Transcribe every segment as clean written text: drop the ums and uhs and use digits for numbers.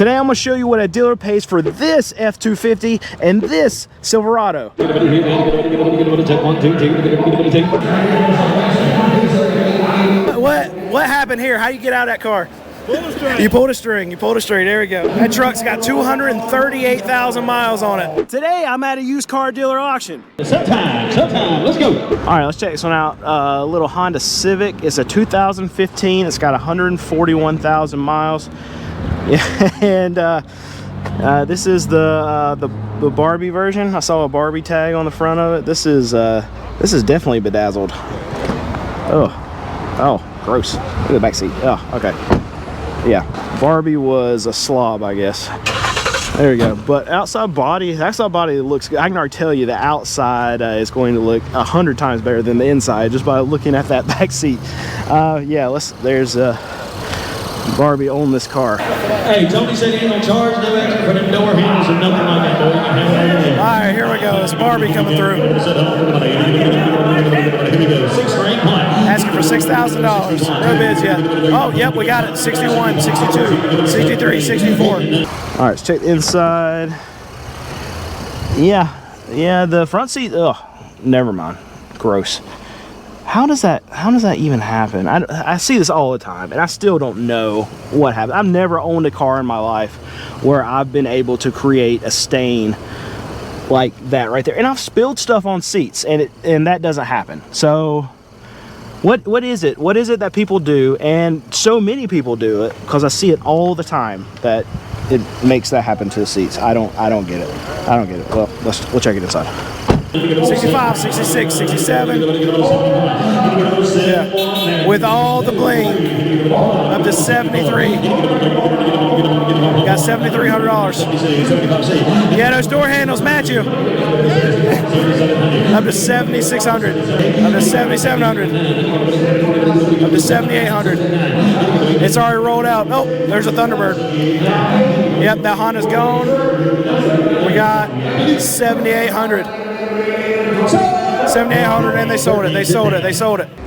Today I'm going to show you what a dealer pays for this F250 and this Silverado. What happened here? How you get out of that car? You pulled a string. You pulled a string. There we go. That truck's got 238,000 miles on it. Today I'm at a used car dealer auction. Sometime. Let's go. All right, let's check this one out. A little Honda Civic. It's a 2015. It's got 141,000 miles. And this is the Barbie version. I saw a Barbie tag on the front of it. This is definitely bedazzled. Oh, gross. Look at the back seat. Oh, okay. Yeah, Barbie was a slob, I guess. There we go. But the outside body looks good. I can already tell you the outside is going to look 100 times better than the inside just by looking at that back seat. Yeah, there's Barbie on this car. Hey, Tony said he ain't gonna charge no extra for them door handles or nothing like that, boy. You can have that. All right, here we go. It's Barbie coming through. Here we go. 6 for 8 points. Asking for $6,000. No bids yet. Oh, yep, we got it. 61, 62, 63, 64. All right, let's check the inside. Yeah, the front seat. Oh, never mind. Gross. How does that even happen? I see this all the time, and I still don't know what happened. I've never owned a car in my life where I've been able to create a stain like that right there. And I've spilled stuff on seats, and that doesn't happen. So what is it? What is it that people do? And so many people do it, because I see it all the time, that it makes that happen to the seats. I don't get it. I don't get it. Well, we'll check it inside. 65, 66, 67. Yeah. With all the bling, up to 73. Got $7,300. Yeah, those door handles match you. Up to 7,600. Up to 7,700. Up to 7,800. It's already rolled out. Oh, there's a Thunderbird. Yep, that Honda's gone. We got 7,800. 7,800, and they sold it.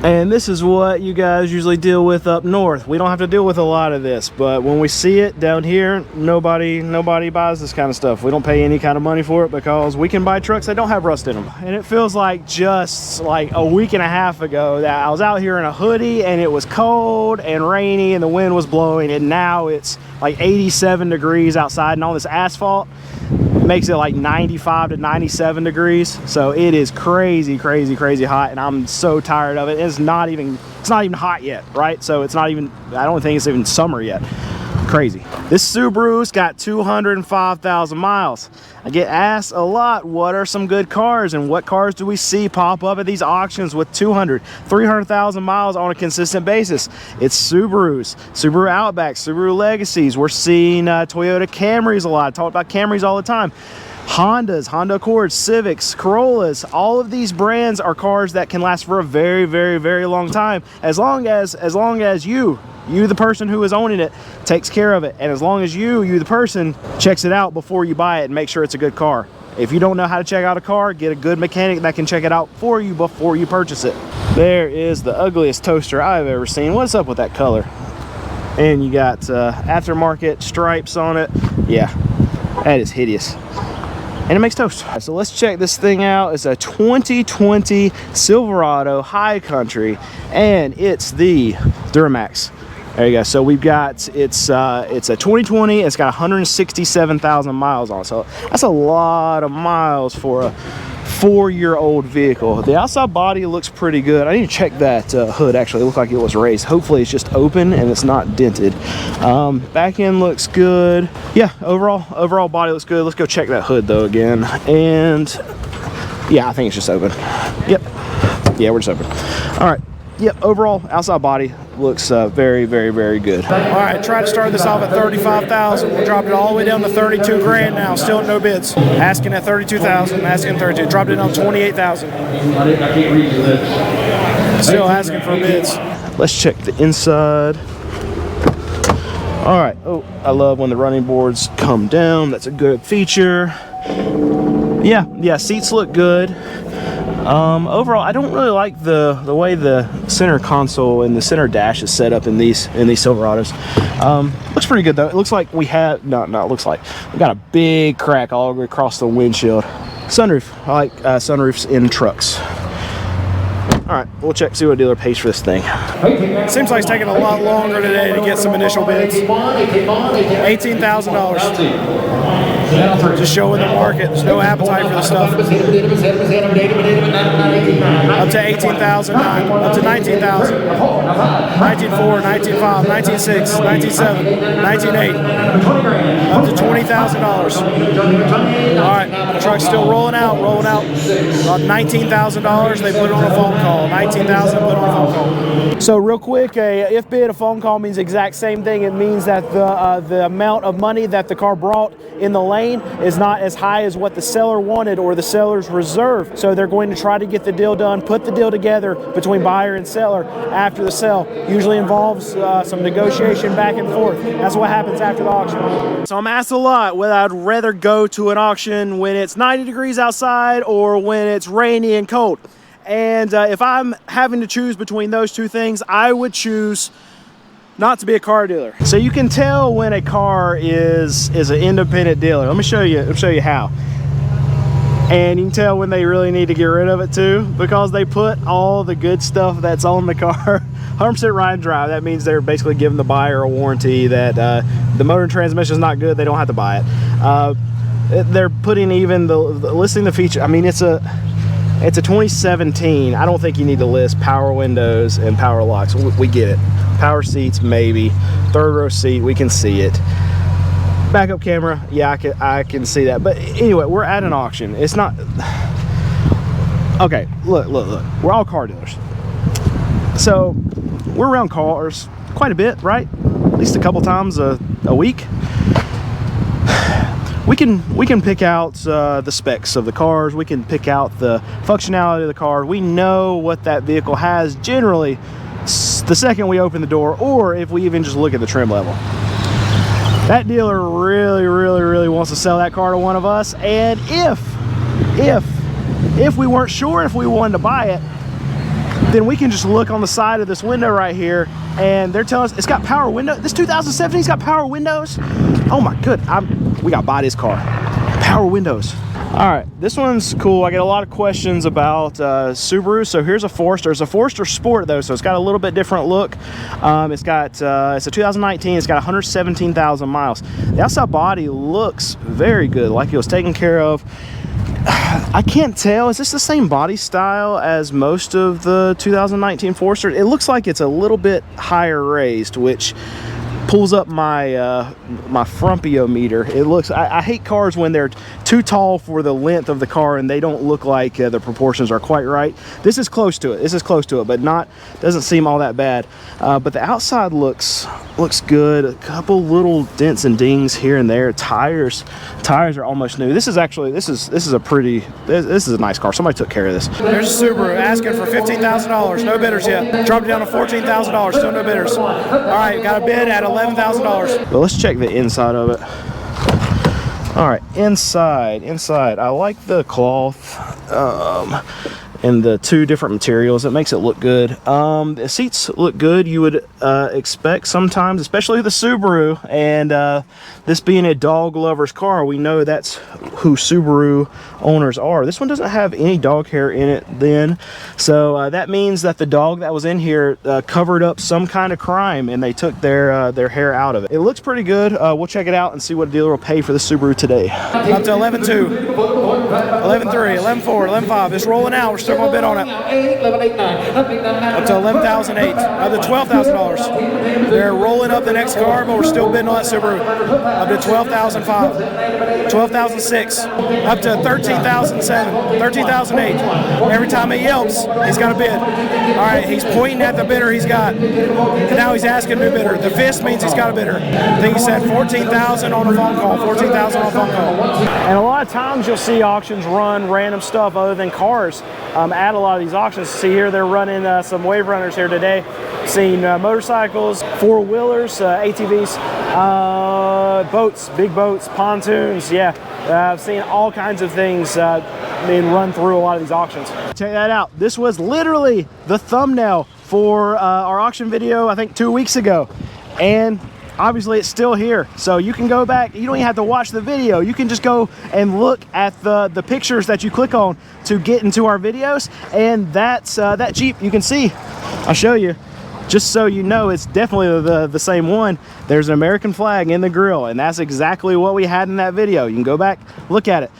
And this is what you guys usually deal with up north. We don't have to deal with a lot of this, but when we see it down here, nobody buys this kind of stuff. We don't pay any kind of money for it because we can buy trucks that don't have rust in them. And it feels like just like a week and a half ago that I was out here in a hoodie and it was cold and rainy and the wind was blowing, and now it's like 87 degrees outside, and all this asphalt makes it like 95 to 97 degrees. So it is crazy hot, and I'm so tired of it. It's not even hot yet, right? So it's not even, I don't think it's even summer yet. Crazy. This Subaru's got 205,000 miles. I get asked a lot, what are some good cars, and what cars do we see pop up at these auctions with 200, 300,000 miles on a consistent basis? It's Subarus, Subaru Outbacks, Subaru Legacies. We're seeing Toyota Camrys a lot. I talk about Camrys all the time. Hondas, Honda Accords, Civics, Corollas. All of these brands are cars that can last for a very long time, as long as you the person who is owning it, takes care of it, and as long as you the person, checks it out before you buy it and make sure it's a good car. If you don't know how to check out a car, get a good mechanic that can check it out for you before you purchase it. There is the ugliest toaster I've ever seen. What's up with that color? And you got aftermarket stripes on it. Yeah, that is hideous. And it makes toast. So let's check this thing out. It's a 2020 Silverado High Country, and it's the Duramax. There you go. So we've got, it's a 2020. It's got 167,000 miles on it. So that's a lot of miles for a 4-year-old vehicle. The outside body looks pretty good. I need to check that hood. Actually, it looked like it was raised. Hopefully it's just open and it's not dented. Back end looks good. Yeah, overall body looks good. Let's go check that hood though again. And yeah, I think it's just open. Yep. Yeah, we're just open. All right. Yep, overall outside body looks very good. All right, try to start this off at 35,000. We dropped it all the way down to 32 grand now. Still no bids. Asking at 32,000. Asking 32. Dropped it on 28,000. Still asking for bids. Let's check the inside. All right. Oh, I love when the running boards come down. That's a good feature. Yeah. Seats look good. Overall, I don't really like the way the center console and the center dash is set up in these Silverados. Looks pretty good though. It looks like we have looks like we got a big crack all the way across the windshield. Sunroof. I like sunroofs in trucks. All right, we'll check, see what dealer pays for this thing. Seems like it's taking a lot longer today to get some initial bids. $18,000. Just showing the market. There's no appetite for the stuff. Up to $18,000, up to $19,000, $19,400, $19,500, $19,600, $19,700, $19,800, up to $20,000. All right, the truck's still rolling out. About $19,000. They put it on a phone call. $19,000 put on a phone call. So real quick, if bid, a phone call means the exact same thing. It means that the amount of money that the car brought in the lane is not as high as what the seller wanted or the seller's reserve. So they're going to try to get the deal done, put the deal together between buyer and seller after the sale. Usually involves some negotiation back and forth. That's what happens after the auction. So I'm asked a lot whether I'd rather go to an auction when it's 90 degrees outside or when it's rainy and cold. And if I'm having to choose between those two things, I would choose not to be a car dealer. So you can tell when a car is an independent dealer. Let me show you how. And you can tell when they really need to get rid of it too, because they put all the good stuff that's on the car 100% ride and drive. That means they're basically giving the buyer a warranty that the motor and transmission is not good, they don't have to buy it. They're putting even listing the feature. I mean, it's a 2017. I don't think you need to list power windows and power locks. We get it. Power seats, maybe. Third row seat, we can see it. Backup camera, yeah, I can see that. But anyway, we're at an auction. It's not... Okay, look. We're all car dealers. So, we're around cars quite a bit, right? At least a couple times a week. We can pick out the specs of the cars. We can pick out the functionality of the car. We know what that vehicle has generally the second we open the door, or if we even just look at the trim level. That dealer really wants to sell that car to one of us, and if we weren't sure if we wanted to buy it, then we can just look on the side of this window right here, and they're telling us it's got power windows. This 2017's got power windows. Oh my good, we gotta buy this car. Power windows. All right, this one's cool. I get a lot of questions about Subaru. So here's a Forester. It's a Forester Sport though, so it's got a little bit different look. It's a 2019. It's got 117,000 miles. The outside body looks very good, like it was taken care of. I can't tell. Is this the same body style as most of the 2019 Forester? It looks like it's a little bit higher raised, which pulls up my my frumpiometer. It looks, I hate cars when they're too tall for the length of the car and they don't look like the proportions are quite right. This is close to it, but doesn't seem all that bad. But the outside looks good. A couple little dents and dings here and there. Tires are almost new. This is a nice car. Somebody took care of this. There's a Subaru asking for $15,000. No bidders yet. Dropped it down to $14,000. Still no bidders. All right, got a bid at $11,000. But let's check the inside of it. All right, inside. I like the cloth and the two different materials. It makes it look good. The seats look good. You would expect sometimes, especially the Subaru, and this being a dog lover's car, we know that's who Subaru owners are. This one doesn't have any dog hair in it then, so that means that the dog that was in here covered up some kind of crime and they took their hair out of it. It looks pretty good. We'll check it out and see what a dealer will pay for the Subaru today. Up to 11.2, 11.3, 11.4, 11.5. It's rolling out. We're still going to bid on it. Up to $11,008, up to $12,000. They're rolling up the next car, but we're still bidding on that Subaru. Up to $12,005, $12,006, up to $13,007, $13,008. Every time he yelps, he's got a bid. All right, he's pointing at the bidder he's got, and now he's asking a new bidder. The fist means he's got a bidder. I think he said $14,000 on a phone call, $14,000 on a phone call. And a lot of times you'll see auctions auctions run random stuff other than cars at a lot of these auctions. See here, they're running some wave runners here today. Seen motorcycles, four-wheelers, ATVs, boats, big boats, pontoons. Yeah, I've seen all kinds of things being run through a lot of these auctions. Check that out. This was literally the thumbnail for our auction video, I think 2 weeks ago. And obviously it's still here, so you can go back. You don't even have to watch the video. You can just go and look at the pictures that you click on to get into our videos. And that's that Jeep. You can see, I'll show you, just so you know, it's definitely the same one. There's an American flag in the grill, and that's exactly what we had in that video. You can go back, look at it.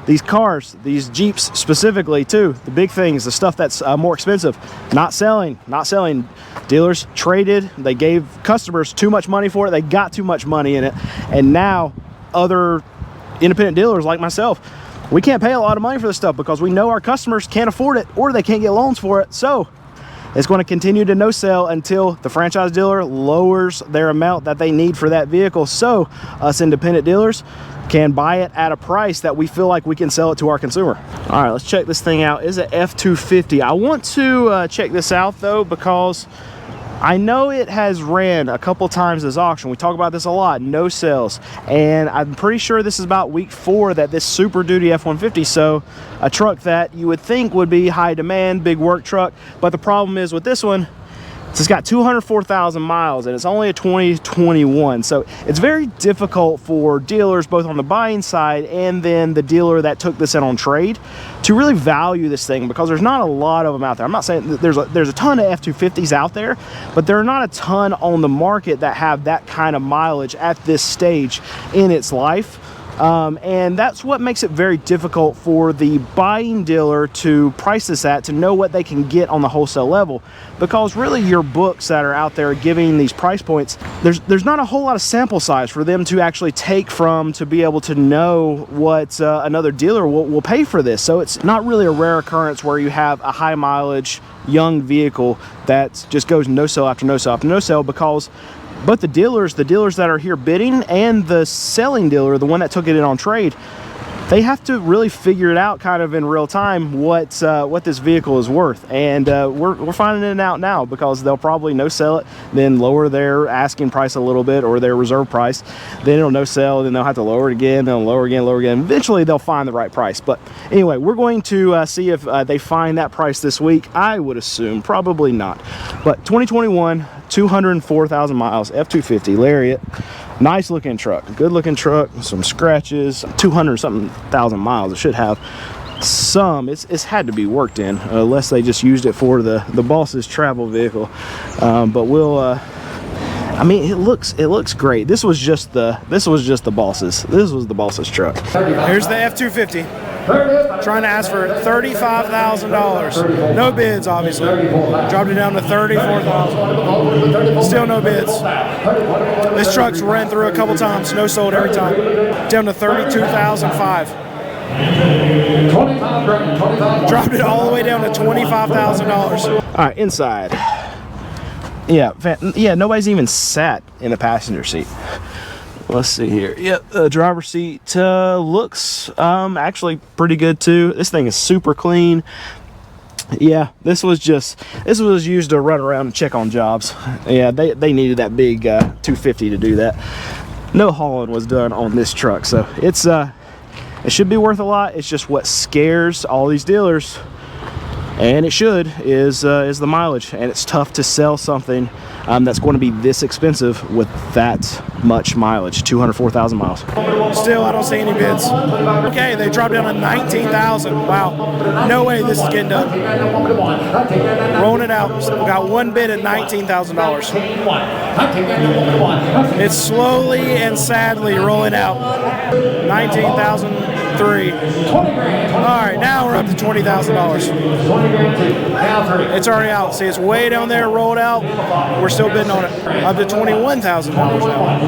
These cars, these Jeeps specifically too, the big things, the stuff that's more expensive, not selling. Dealers traded, they gave customers too much money for it, they got too much money in it, and now other independent dealers like myself, we can't pay a lot of money for this stuff because we know our customers can't afford it or they can't get loans for it. So it's going to continue to no sell until the franchise dealer lowers their amount that they need for that vehicle, so us independent dealers can buy it at a price that we feel like we can sell it to our consumer. All right, let's check this thing out. It's an F250. I want to check this out though, because I know it has ran a couple times this auction. We talk about this a lot, no sales. And I'm pretty sure this is about week 4 that this Super Duty F-150, so a truck that you would think would be high demand, big work truck. But the problem is with this one, it's got 204,000 miles and it's only a 2021. So it's very difficult for dealers, both on the buying side and then the dealer that took this in on trade, to really value this thing, because there's not a lot of them out there. I'm not saying that there's a ton of F-250s out there, but there are not a ton on the market that have that kind of mileage at this stage in its life. And that's what makes it very difficult for the buying dealer to price this at, to know what they can get on the wholesale level, because really your books that are out there giving these price points, there's not a whole lot of sample size for them to actually take from to be able to know what another dealer will pay for this. So it's not really a rare occurrence where you have a high mileage young vehicle that just goes no sale after no sale after no sale, because but the dealers that are here bidding and the selling dealer, the one that took it in on trade, they have to really figure it out kind of in real time what this vehicle is worth. And we're finding it out now, because they'll probably no sell it, then lower their asking price a little bit, or their reserve price, then it'll no sell, then they'll have to lower it again, they'll lower again. Eventually they'll find the right price. But anyway, we're going to see if they find that price this week. I would assume probably not, but 2021, 204,000 miles, F-250 Lariat. Nice looking truck, good looking truck, some scratches, 200 something thousand miles. It should have some, it's had to be worked in, unless they just used it for the boss's travel vehicle. But we'll I mean, it looks great. This was just the boss's truck. Here's the F-250. Trying to ask for $35,000. No bids, obviously. Dropped it down to $34,000. Still no bids. This truck's ran through a couple times. No sold every time. Down to $32,500. Dropped it all the way down to $25,000. All right, inside. Yeah, nobody's even sat in the passenger seat. Let's see here. Yep, the driver's seat looks actually pretty good too. This thing is super clean. Yeah, this was used to run around and check on jobs. Yeah, they needed that big 250 to do that. No hauling was done on this truck, so it should be worth a lot. It's just what scares all these dealers, and it should, is the mileage. And it's tough to sell something that's going to be this expensive with that much mileage, 204,000 miles. Still, I don't see any bids. Okay, they dropped down to 19,000. Wow, no way this is getting done. Rolling it out. We got one bid at $19,000. It's slowly and sadly rolling out. 19,003. All right, now we're up to $20,000. It's already out. See, it's way down there, rolled out. We're still bidding on it. Up to $21,000 now.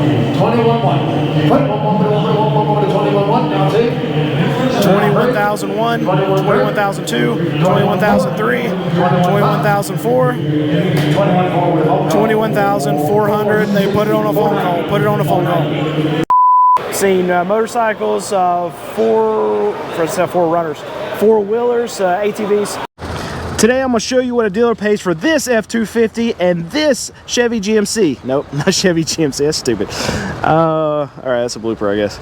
21,001, 21,002, 21,003, 21,004, 21,400. They put it on a phone call. Seen motorcycles, four runners, four-wheelers, ATVs. Today I'm going to show you what a dealer pays for this F-250 and this Chevy GMC. Nope, not Chevy GMC, that's stupid. Alright, that's a blooper, I guess.